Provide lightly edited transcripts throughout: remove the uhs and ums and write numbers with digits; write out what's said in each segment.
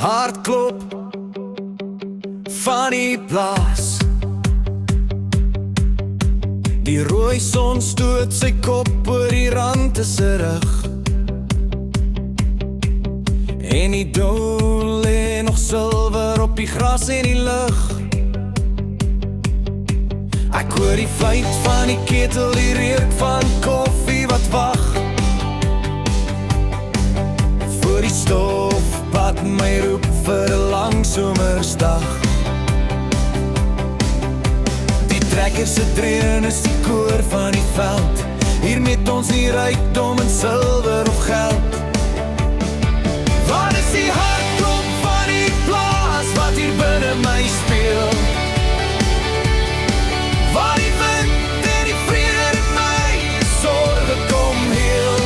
hartklop van die plaas. Die rooi son stoot sy kop oor die rand se rug, en die dou lê nog silwer op die gras en die lug. Ek hoor die fluit van die ketel, die reuk van koffie wat wag voor die stofpad my roep vir 'n lang somersdag. Die trekker se dreun is die koor van die veld, hier met ons nie rykdom in silwer of geld. Wat is die hartklop van die plaas wat hier binne my speel? Waar die wind en die vrede in my sorge kom heel.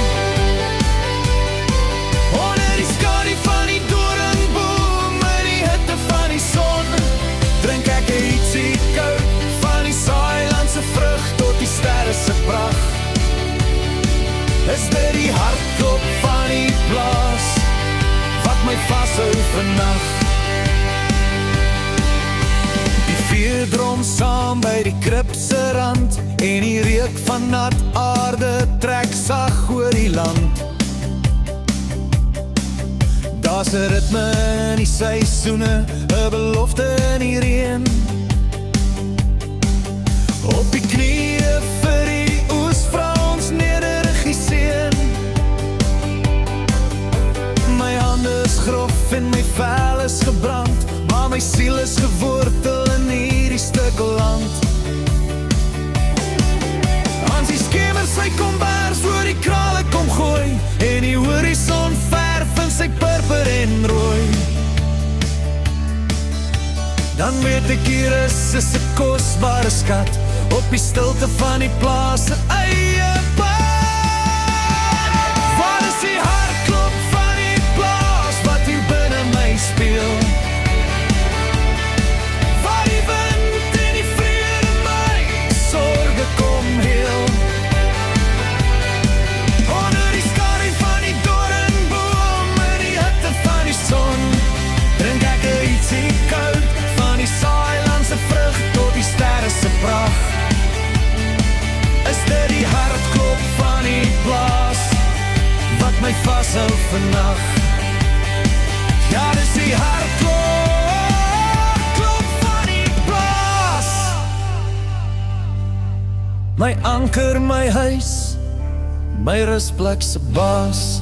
Onder die skadu van die doringboom en die hitte van die son, drink ek 'n ietsie koud van die saailandse vrug tot die sterre se pragt. Is dit die hartklop van die plaas wat my vashou vannag? Die veerdrom saam by die krib se rand, en die reuk van nat aarde trek sag oor die land. Daar's 'n ritme in die seisoene, 'n belofte in die reën. Op die knieë vir die oes vra ons nederige seën. My hande is grof en my vel is gebrand, maar my siel is gewortel in hierdie stuk land. Als die skemer sy kombers oor die krale kom gooi, en die horison verf in sy purper en rooi, dan weet ek hier is 'n kosbare skat op die stilte van die plaas se eie pad. Wat is die hartklop van die plaas wat hier binne my speel? Waar die wind en die vrede my sorge kom heel. Onder die skadu van die doringboom en die hitte van die son, drink ek 'n ietsie koud van die saailandse vrug tot die sterre se pragt. Is dit die hartklop van die plaas wat my vashou vannag? Ja, dis die hartklop van die plaas. My anker, my huis, my rusplek se baas.